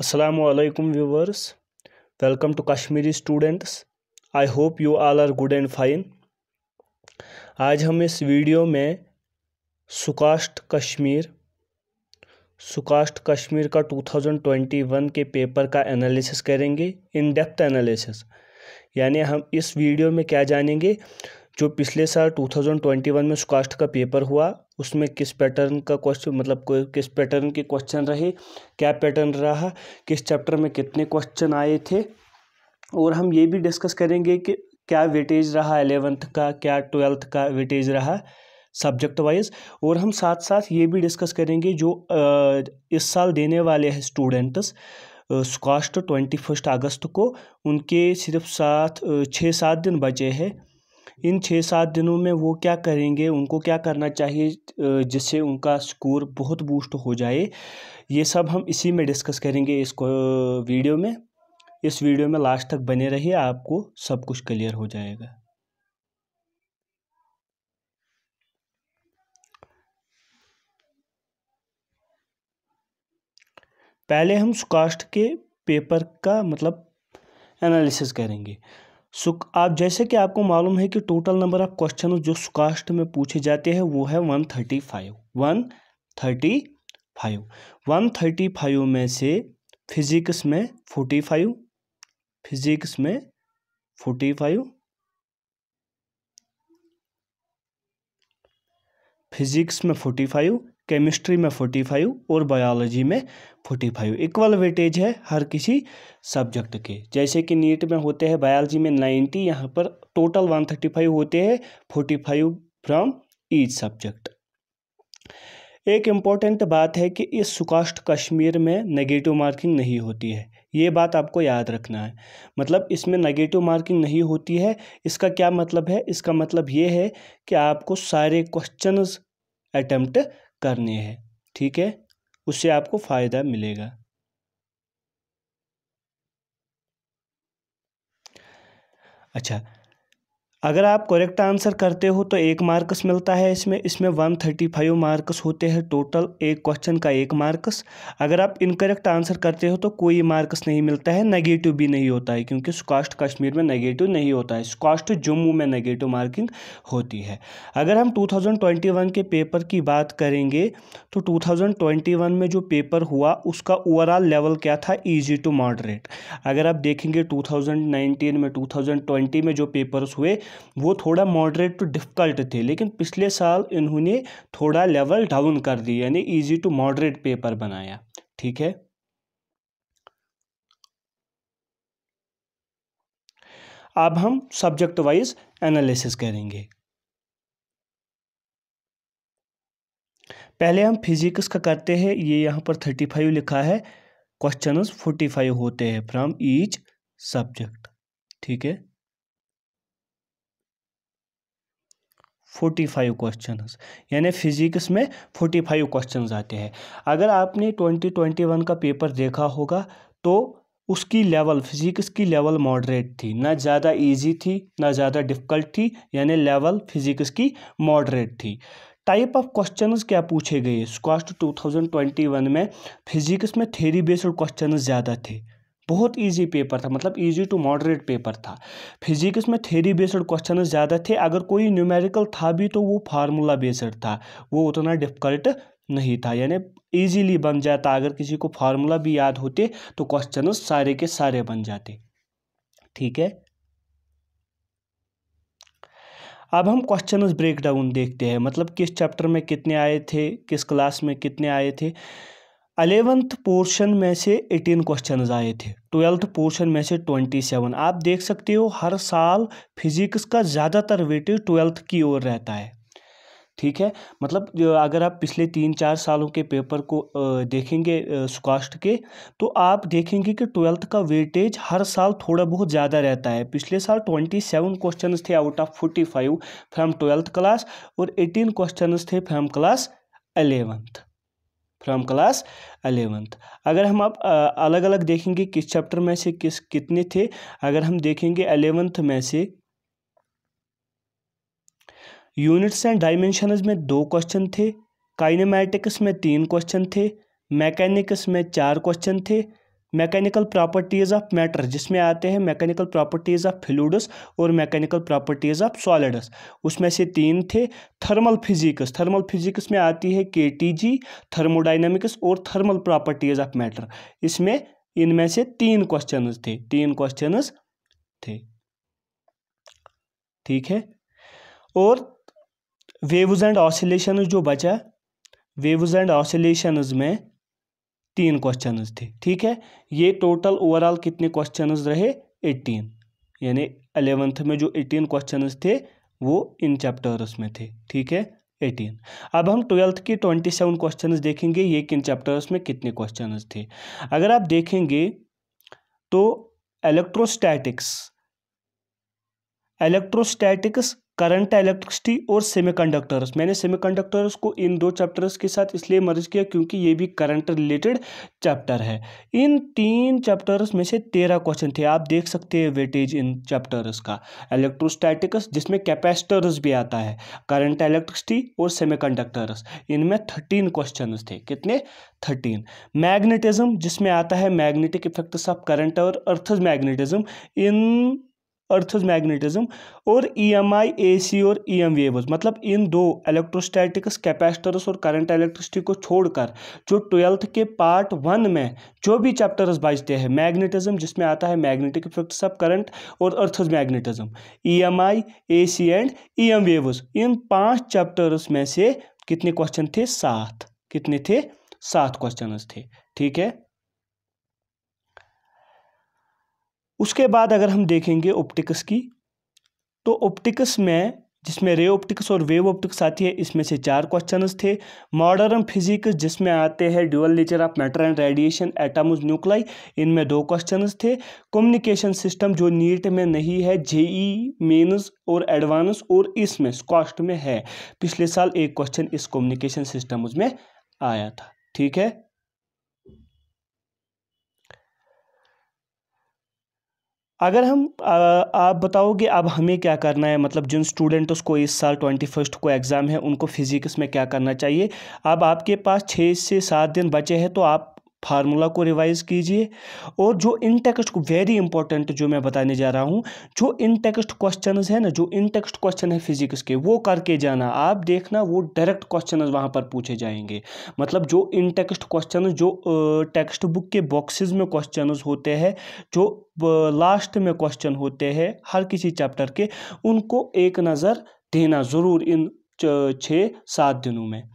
Assalamualaikum viewers, welcome to Kashmiri students. I hope you all are good and fine. आज हम इस video में सुकास्ट कश्मीर का 2021 के पेपर का एनालिसिस करेंगे, इन डेप्थ एनालिसिस। यानी हम इस वीडियो में क्या जानेंगे, जो पिछले साल 2021 में सुकास्ट का पेपर हुआ उसमें किस पैटर्न का क्वेश्चन, मतलब किस पैटर्न के क्वेश्चन रहे, क्या पैटर्न रहा, किस चैप्टर में कितने क्वेश्चन आए थे, और हम ये भी डिस्कस करेंगे कि क्या वेटेज रहा 11th का, क्या 12th का वेटेज रहा सब्जेक्ट वाइज। और हम साथ साथ ये भी डिस्कस करेंगे जो इस साल देने वाले हैं स्टूडेंट्स सुकास्ट 21 अगस्त को, उनके सिर्फ 6-7 दिन बचे हैं। इन 6-7 दिनों में वो क्या करेंगे, उनको क्या करना चाहिए जिससे उनका स्कोर बहुत बूस्ट हो जाए, ये सब हम इसी में डिस्कस करेंगे इस वीडियो में। इस वीडियो में लास्ट तक बने रहिए, आपको सब कुछ क्लियर हो जाएगा। पहले हम सुकास्ट के पेपर का मतलब एनालिसिस करेंगे। आप जैसे कि आपको मालूम है कि टोटल नंबर ऑफ क्वेश्चन जो सुकास्ट में पूछे जाते हैं वो है 135। 135 में से फिजिक्स में 45, फिजिक्स में 45, फिजिक्स में 45, केमिस्ट्री में 45 और बायोलॉजी में 45। इक्वल वेटेज है हर किसी सब्जेक्ट के। जैसे कि नीट में होते हैं बायोलॉजी में 90, यहाँ पर टोटल 135 होते हैं, 45 फ्रॉम ईच सब्जेक्ट। एक इम्पॉर्टेंट बात है कि इस सुकास्ट कश्मीर में नेगेटिव मार्किंग नहीं होती है, ये बात आपको याद रखना है। मतलब इसमें नेगेटिव मार्किंग नहीं होती है, इसका क्या मतलब है? इसका मतलब ये है कि आपको सारे क्वेश्चंस अटेम्प्ट करने हैं, ठीक है, उससे आपको फ़ायदा मिलेगा। अच्छा, अगर आप करेक्ट आंसर करते हो तो 1 मार्क्स मिलता है इसमें 135 मार्क्स होते हैं टोटल, एक क्वेश्चन का 1 मार्क्स। अगर आप इनकरेक्ट आंसर करते हो तो कोई मार्क्स नहीं मिलता है, नेगेटिव भी नहीं होता है, क्योंकि सुकास्ट कश्मीर में नेगेटिव नहीं होता है, सुकास्ट जम्मू में नेगेटिव मार्किंग होती है। अगर हम 2021 के पेपर की बात करेंगे तो 2021 में जो पेपर हुआ उसका ओवरऑल लेवल क्या था, ईजी टू मॉडरेट। अगर आप देखेंगे 2019 में 2020 में जो पेपर्स हुए वो थोड़ा मॉडरेट टू डिफ़िकल्ट थे, लेकिन पिछले साल इन्होंने थोड़ा लेवल डाउन कर दिया, यानी इजी टू मॉडरेट पेपर बनाया, ठीक है। अब हम सब्जेक्ट वाइज एनालिसिस करेंगे। पहले हम फिजिक्स का करते हैं। ये यहाँ पर 35 लिखा है, क्वेश्चंस 45 होते हैं फ्रॉम ईच सब्जेक्ट, ठीक है। 45 क्वेश्चंस, यानी फिजिक्स में 45 क्वेश्चंस आते हैं। अगर आपने 2021 का पेपर देखा होगा तो उसकी लेवल, फिजिक्स की लेवल मॉडरेट थी, ना ज़्यादा इजी थी ना ज़्यादा डिफ़िकल्ट थी, यानी लेवल फिजिक्स की मॉडरेट थी। टाइप ऑफ क्वेश्चंस क्या पूछे गए सुकास्ट 2021 में? फिजिक्स में थ्योरी बेस्ड क्वेश्चंस ज़्यादा थे, बहुत इजी पेपर था, मतलब इजी टू मॉडरेट पेपर था। फिजिक्स में थ्योरी बेस्ड क्वेश्चन ज़्यादा थे, अगर कोई न्यूमेरिकल था भी तो वो फार्मूला बेस्ड था, वो उतना डिफ़िकल्ट नहीं था, यानी इजीली बन जाता। अगर किसी को फार्मूला भी याद होते तो क्वेश्चन सारे के सारे बन जाते, ठीक है। अब हम क्वेश्चन ब्रेक डाउन देखते हैं, मतलब किस चैप्टर में कितने आए थे, किस क्लास में कितने आए थे। 11th पोर्शन में से 18 क्वेश्चन आए थे, 12th पोर्शन में से 27। आप देख सकते हो हर साल फिजिक्स का ज़्यादातर वेटेज 12th की ओर रहता है, ठीक है। मतलब अगर आप पिछले 3-4 सालों के पेपर को देखेंगे सुकास्ट के, तो आप देखेंगे कि 12th का वेटेज हर साल थोड़ा बहुत ज़्यादा रहता है। पिछले साल 27 क्वेश्चन थे out of 45 from 12th class, और 18 क्वेश्चन थे from class 11th, from class 11th। अगर हम अब अलग अलग देखेंगे किस चैप्टर में से कितने थे, अगर हम देखेंगे 11th में से यूनिट्स एंड डायमेंशंस में 2 क्वेश्चन थे, काइनेमैटिक्स में 3 क्वेश्चन थे, मैकेनिक्स में 4 क्वेश्चन थे, मैकेनिकल प्रॉपर्टीज़ ऑफ मैटर, जिसमें आते हैं मैकेनिकल प्रॉपर्टीज़ ऑफ फ्लूइड्स और मैकेनिकल प्रॉपर्टीज़ ऑफ सॉलिड्स, उसमें से 3 थे। थर्मल फिजिक्स में आती है KTG, थर्मोडाइनमिक्स और थर्मल प्रॉपर्टीज़ ऑफ मैटर। इसमें इनमें से 3 क्वेश्चंस थे, ठीक है। और वेव्स एंड ऑसिलेशंस जो बचा, वेव्स एंड ऑसिलेशंस में 3 क्वेश्चंस थे, ठीक है। ये टोटल ओवरऑल कितने क्वेश्चंस रहे? 18, यानी 11th में जो 18 क्वेश्चंस थे वो इन चैप्टर्स में थे, ठीक है, 18। अब हम 12th की 27 क्वेश्चंस देखेंगे, ये किन चैप्टर्स में कितने क्वेश्चंस थे। अगर आप देखेंगे तो इलेक्ट्रोस्टैटिक्स, करंट इलेक्ट्रिसिटी और सेमीकंडक्टर्स, मैंने सेमीकंडक्टर्स को इन 2 चैप्टर्स के साथ इसलिए मर्ज किया क्योंकि ये भी करंट रिलेटेड चैप्टर है। इन 3 चैप्टर्स में से 13 क्वेश्चन थे। आप देख सकते हैं वेटेज इन चैप्टर्स का। इलेक्ट्रोस्टैटिक्स जिसमें कैपेसिटर्स भी आता है, करंट इलेक्ट्रिसिटी और सेमीकंडक्टर्स, इनमें 13 क्वेश्चन थे। कितने? 13। मैग्नेटिज्म जिसमें आता है मैग्नेटिक इफेक्ट्स ऑफ करंट और अर्थज मैग्नेटिज्म, और EMI, AC और EM वेव्स, मतलब इन 2 इलेक्ट्रोस्टैटिक्स, कैपेसिटर्स और करंट इलेक्ट्रिसिटी को छोड़कर जो 12th के पार्ट 1 में जो भी चैप्टर्स बचते हैं, मैग्नेटिज्म जिसमें आता है मैग्नेटिक इफेक्ट्स ऑफ करंट और earth's magnetism, EMI, AC and EM waves, in 5 chapters में से कितने क्वेश्चन थे? 7। कितने थे? 7 क्वेश्चन थे, ठीक है। उसके बाद अगर हम देखेंगे ऑप्टिक्स की, तो ऑप्टिक्स में जिसमें रे ऑप्टिक्स और वेव ऑप्टिक्स आती है, इसमें से 4 क्वेश्चंस थे। मॉडर्न फिजिक्स जिसमें आते हैं dual nature of matter and radiation, atoms, nuclei, इनमें 2 क्वेश्चंस थे। कम्युनिकेशन सिस्टम जो नीट में नहीं है, JEE मेंस और एडवांस, और इसमें कॉस्ट में है। पिछले साल एक क्वेश्चन इस कम्युनिकेशन सिस्टम में आया था, ठीक है। अगर हम आप बताओगे अब हमें क्या करना है, मतलब जिन स्टूडेंट्स को इस साल 21 को एग्ज़ाम है उनको फिजिक्स में क्या करना चाहिए। अब आपके पास 6 से 7 दिन बचे हैं, तो आप फार्मूला को रिवाइज कीजिए, और जो इन टेक्स्ट को, वेरी इंपॉर्टेंट जो मैं बताने जा रहा हूँ, जो इन टेक्स्ट क्वेश्चन है ना, जो इन टेक्स्ट क्वेश्चन है फिजिक्स के, वो करके जाना। आप देखना वो डायरेक्ट क्वेश्चन वहाँ पर पूछे जाएंगे। मतलब जो इन टेक्स्ट क्वेश्चन, जो टेक्स्ट बुक के बॉक्सेस में क्वेश्चन होते हैं, जो लास्ट में क्वेश्चन होते हैं हर किसी चैप्टर के, उनको एक नज़र देना ज़रूर इन 6-7 दिनों में।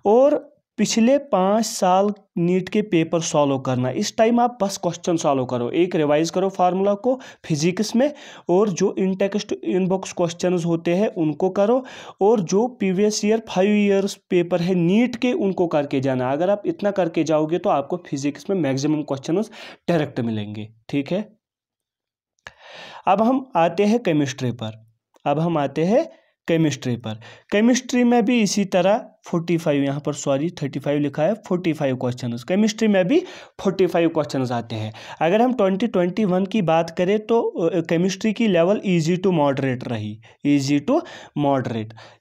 और पिछले 5 साल नीट के पेपर सॉल्व करना। इस टाइम आप बस क्वेश्चन सॉल्व करो, एक रिवाइज करो फार्मूला को फिजिक्स में, और जो इन टेक्स्ट इनबॉक्स क्वेश्चंस होते हैं उनको करो, और जो प्रीवियस ईयर 5 ईयर्स पेपर है नीट के, उनको करके जाना। अगर आप इतना करके जाओगे तो आपको फिजिक्स में मैक्सिमम क्वेश्चंस डायरेक्ट मिलेंगे, ठीक है। अब हम आते हैं केमिस्ट्री पर। केमिस्ट्री में भी इसी तरह 45, यहाँ पर 35 लिखा है, 45 क्वेश्चंस। केमिस्ट्री में भी 45 क्वेश्चंस आते हैं। अगर हम 2021 की बात करें तो केमिस्ट्री की लेवल इजी टू मॉडरेट रही,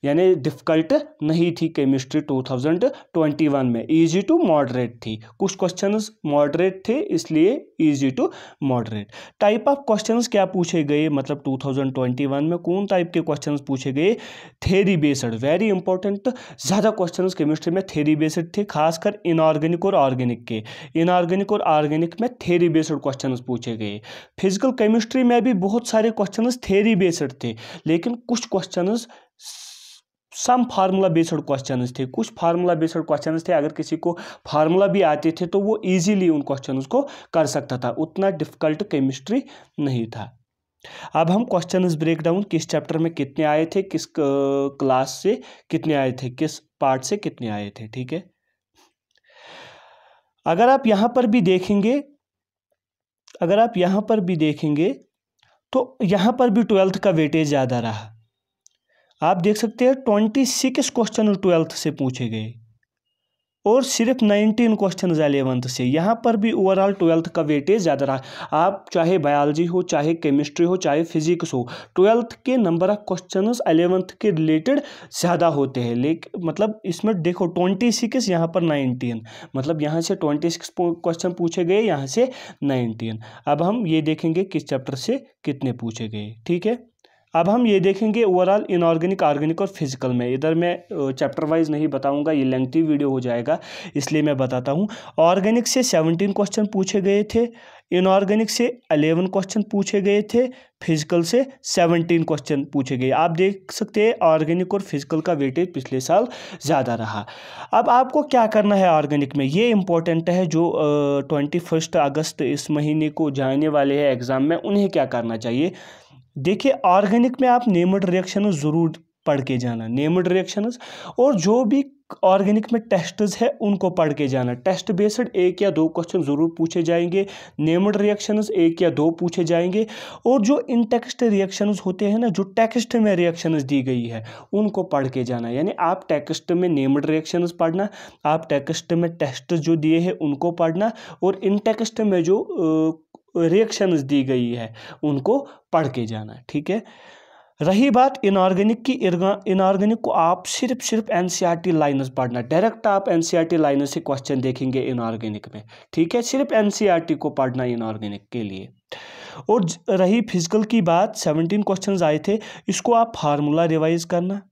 यानी डिफ़िकल्ट नहीं थी केमिस्ट्री 2021 में, इजी टू मॉडरेट थी। कुछ क्वेश्चंस मॉडरेट थे, इसलिए easy to moderate. Type of questions क्या पूछे गए, मतलब 2021 में कौन टाइप के क्वेश्चंस पूछे गए? Theory based, very important. ज़्यादा क्वेश्चंस केमिस्ट्री में थ्योरी बेस्ड थे, खासकर इनऑर्गेनिक और ऑर्गेनिक में थ्योरी बेस्ड क्वेश्चंस पूछे गए। फिजिकल केमिस्ट्री में भी बहुत सारे क्वेश्चंस थ्योरी बेस्ड थे, लेकिन कुछ क्वेश्चंस सम फार्मूला बेस्ड क्वेश्चंस थे, कुछ फार्मूला बेस्ड क्वेश्चंस थे। अगर किसी को फार्मूला भी आते थे तो वो इजीली उन क्वेश्चंस को कर सकता था, उतना डिफिकल्ट केमिस्ट्री नहीं था। अब हम क्वेश्चंस ब्रेक डाउन, किस चैप्टर में कितने आए थे, किस क्लास से कितने आए थे, किस पार्ट से कितने आए थे, ठीक है। अगर आप यहाँ पर भी देखेंगे तो यहाँ पर भी 12th का वेटेज ज़्यादा रहा। आप देख सकते हैं 26 क्वेश्चन 12th से पूछे गए, और सिर्फ 19 क्वेश्चन 11th से। यहाँ पर भी ओवरऑल 12th का वेटेज ज़्यादा रहा। आप चाहे बायोलॉजी हो, चाहे केमिस्ट्री हो, चाहे फिजिक्स हो, 12th के नंबर ऑफ क्वेश्चन 11th के रिलेटेड ज़्यादा होते हैं। लेकिन मतलब इसमें देखो 26, यहाँ पर 19, मतलब यहाँ से 26 क्वेश्चन पूछे गए, यहाँ से 19। अब हम ये देखेंगे किस चैप्टर से कितने पूछे गए, ठीक है। अब हम ये देखेंगे ओवरऑल इनऑर्गेनिक, ऑर्गेनिक और फिजिकल में। इधर मैं चैप्टर वाइज नहीं बताऊंगा, ये लेंथी वीडियो हो जाएगा, इसलिए मैं बताता हूँ। ऑर्गेनिक से 17 क्वेश्चन पूछे गए थे, इनऑर्गेनिक से 11 क्वेश्चन पूछे गए थे, फिजिकल से 17 क्वेश्चन पूछे गए। आप देख सकते हैं ऑर्गेनिक और फिजिकल का वेटेज पिछले साल ज़्यादा रहा। अब आपको क्या करना है ऑर्गेनिक में, ये इंपॉर्टेंट है। जो 21 अगस्त इस महीने को जाने वाले हैं एग्ज़ाम में, उन्हें क्या करना चाहिए। देखिए ऑर्गेनिक में आप नेम्ड रिएक्शन ज़रूर पढ़ के जाना, नेम्ड रिएक्शंस, और जो भी ऑर्गेनिक में टेस्ट्स है उनको पढ़ के जाना। टेस्ट बेस्ड 1 या 2 क्वेश्चन ज़रूर पूछे जाएंगे, नेम्ड रिएक्शंस 1 या 2 पूछे जाएंगे, और जो इन टेक्स्ट रिएक्शंस होते हैं ना, जो टेक्स्ट में रिएक्शंस दी गई है उनको पढ़ के जाना। यानी आप टेक्स्ट में नेम्ड रिएक्शंस पढ़ना, आप टेक्स्ट में टेस्ट जो दिए हैं उनको पढ़ना, और इन टेक्स्ट में जो रिएक्शंस दी गई है उनको पढ़ के जाना, ठीक है। रही बात इनऑर्गेनिक की, इनऑर्गेनिक को आप सिर्फ एनसीईआरटी लाइन्स पढ़ना, डायरेक्ट आप एनसीईआरटी लाइन्स से क्वेश्चन देखेंगे इनऑर्गेनिक में, ठीक है। सिर्फ एनसीईआरटी को पढ़ना इनऑर्गेनिक के लिए। और रही फिजिकल की बात, 17 क्वेश्चंस आए थे, इसको आप फार्मूला रिवाइज करना।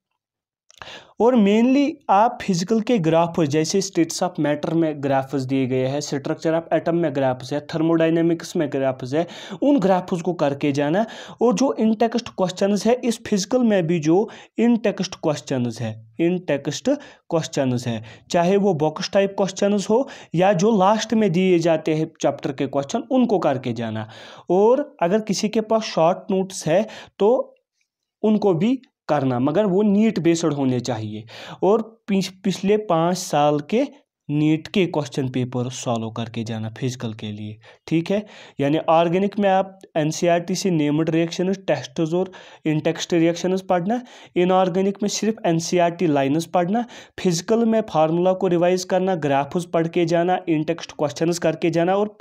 और मेनली आप फिजिकल के ग्राफ्स, जैसे स्टेट्स ऑफ मैटर में ग्राफ्स दिए गए हैं, स्ट्रक्चर ऑफ एटम में ग्राफ्स है, थर्मोडाइनेमिक्स में ग्राफ्स है, उन ग्राफ्स को करके जाना। और जो इन टेक्स्ट क्वेश्चंस है, इस फिजिकल में भी जो इन टेक्स्ट क्वेश्चंस है, इन टेक्स्ट क्वेश्चंस है, चाहे वो बॉक्स टाइप क्वेश्चंस हो या जो लास्ट में दिए जाते हैं चैप्टर के क्वेश्चन, उनको करके जाना। और अगर किसी के पास शॉर्ट नोट्स है तो उनको भी करना, मगर वो नीट बेस्ड होने चाहिए। और पिछले 5 साल के नीट के क्वेश्चन पेपर सॉल्व करके जाना फिजिकल के लिए, ठीक है। यानी ऑर्गेनिक में आप एनसीईआरटी से नेम्ड रिएक्शंस, टेस्ट्स और इनटेक्स्ट रिएक्शंस पढ़ना, इनऑर्गेनिक में सिर्फ एनसीईआरटी लाइन्स पढ़ना, फिजिकल में फार्मूला को रिवाइज करना, ग्राफ्स पढ़ के जाना, इनटेक्स्ट क्वेश्चंस करके जाना, और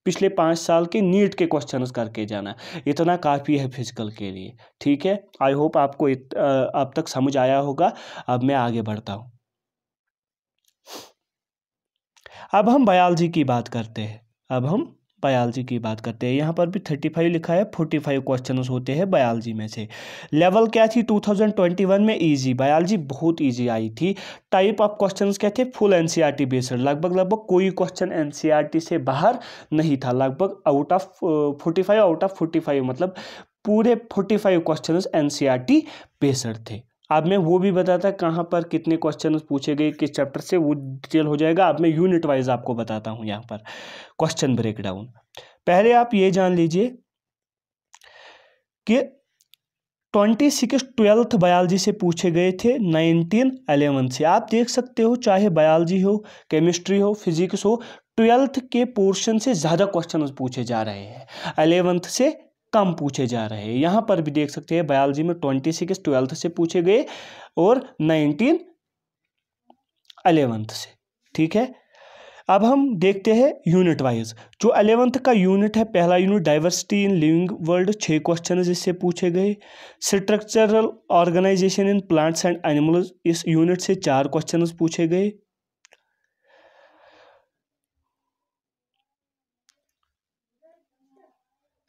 पिछले 5 साल के नीट के क्वेश्चंस करके जाना। इतना काफ़ी है फिजिकल के लिए, ठीक है। आई होप आपको अब तक समझ आया होगा। अब मैं आगे बढ़ता हूँ। अब हम बायोलॉजी की बात करते हैं। यहाँ पर भी 35 लिखा है, 45 क्वेश्चंस होते हैं बायोलॉजी में से। लेवल क्या थी 2021 में, इजी, बायोलॉजी बहुत इजी आई थी। टाइप ऑफ क्वेश्चंस क्या थे, फुल एनसीईआरटी बेस्ड, लगभग कोई क्वेश्चन एनसीईआरटी से बाहर नहीं था, लगभग 45 आउट ऑफ 45, मतलब पूरे 45 क्वेश्चंस एनसीईआरटी बेस्ड थे। अब मैं वो भी बताता कहाँ पर कितने क्वेश्चन पूछे गए किस चैप्टर से, वो डिटेल हो जाएगा। अब मैं यूनिट वाइज आपको बताता हूँ यहाँ पर क्वेश्चन ब्रेकडाउन। पहले आप ये जान लीजिए कि 26 12th बायोलॉजी से पूछे गए थे, 19 11th से। आप देख सकते हो चाहे बायोलॉजी हो, केमिस्ट्री हो, फिजिक्स हो, 12th के पोर्शन से ज़्यादा क्वेश्चन पूछे जा रहे हैं, 11th से कम पूछे जा रहे हैं। यहाँ पर भी देख सकते हैं बायोलॉजी में 26 12th से पूछे गए और 19 11th से, ठीक है। अब हम देखते हैं यूनिट वाइज। जो 11th का यूनिट है, पहला unit diversity in living world, 6 question इससे पूछे गए। Structural organisation in plants and animals, इस यूनिट से 4 क्वेश्चन पूछे गए।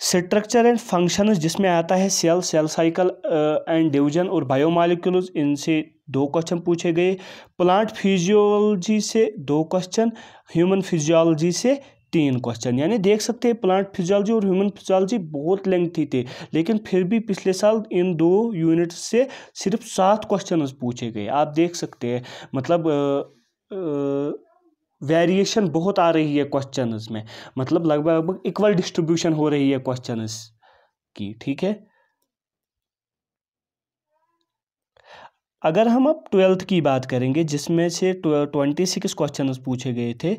स्ट्रक्चर एंड फंक्शंस, जिसमें आता है सेल साइकिल एंड डिवीजन और बायोमॉलिक्यूल्स, इनसे 2 क्वेश्चन पूछे गए। प्लांट फिजियोलॉजी से 2 क्वेश्चन, ह्यूमन फिजियोलॉजी से 3 क्वेश्चन। यानी देख सकते हैं प्लांट फिजियोलॉजी और ह्यूमन फिजियोलॉजी बहुत लेंथी थे, लेकिन फिर भी पिछले साल इन 2 यूनिट से सिर्फ 7 क्वेश्चन पूछे गए। आप देख सकते हैं मतलब वेरिएशन बहुत आ रही है क्वेश्चंस में, मतलब लगभग इक्वल डिस्ट्रीब्यूशन हो रही है क्वेश्चंस की, ठीक है। अगर हम अब 12th की बात करेंगे, जिसमें से 26 क्वेश्चन पूछे गए थे।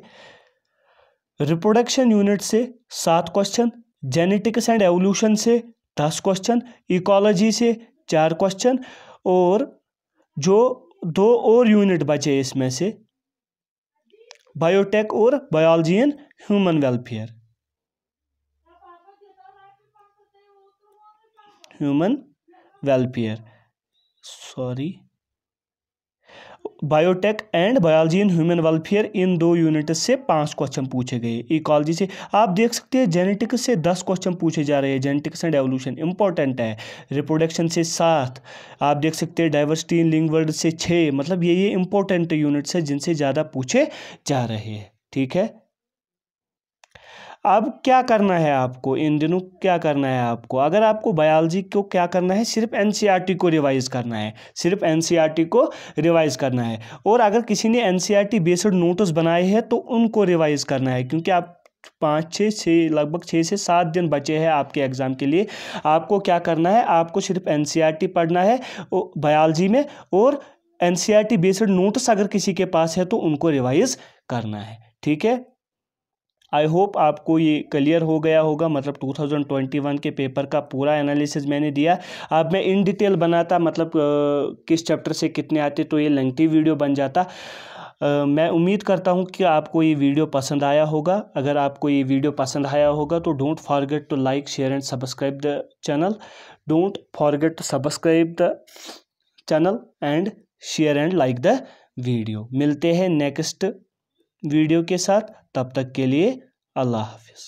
रिप्रोडक्शन यूनिट से 7 क्वेश्चन, जेनेटिक्स एंड एवोल्यूशन से 10 क्वेश्चन, इकोलॉजी से 4 क्वेश्चन, और जो 2 और यूनिट बचे इसमें से बायोटेक और biology and human welfare, human welfare, sorry, biotech and biology and human welfare, in 2 unit से 5 क्वेश्चन पूछे गए। इकोलॉजी से आप देख सकते हैं जेनेटिक्स से 10 क्वेश्चन पूछे जा रहे हैं, जेनेटिक्स एंड एवोल्यूशन इंपॉर्टेंट है। रिप्रोडक्शन से 7, आप देख सकते हैं डाइवर्सिटी इन लिंग वर्ड से 6, मतलब ये इंपॉर्टेंट यूनिट्स है जिनसे ज़्यादा पूछे जा रहे हैं। ठीक है, अब क्या करना है आपको इन दिनों, क्या करना है आपको, अगर आपको बायोलॉजी को क्या करना है, सिर्फ एनसीईआरटी को रिवाइज करना है, सिर्फ एनसीईआरटी को रिवाइज करना है। और अगर किसी ने एनसीईआरटी बेस्ड नोट्स बनाए हैं तो उनको रिवाइज करना है, क्योंकि आप 5-6 लगभग 6 से 7 दिन बचे हैं आपके एग्ज़ाम के लिए। आपको क्या करना है, आपको सिर्फ एनसीईआरटी पढ़ना है बायोलॉजी में, और एनसीईआरटी बेस्ड नोट्स अगर किसी के पास है तो उनको रिवाइज करना है। ठीक है, आई होप आपको ये क्लियर हो गया होगा, मतलब 2021 के पेपर का पूरा एनालिसिस मैंने दिया। अब मैं इन डिटेल बनाता, मतलब किस चैप्टर से कितने आते, तो ये लेंथी वीडियो बन जाता। मैं उम्मीद करता हूँ कि आपको ये वीडियो पसंद आया होगा। अगर आपको ये वीडियो पसंद आया होगा तो don't forget to like, share and subscribe the channel, don't forget to subscribe the channel and share and like the video. मिलते हैं नेक्स्ट वीडियो के साथ, तब तक के लिए अल्लाह हाफिज़।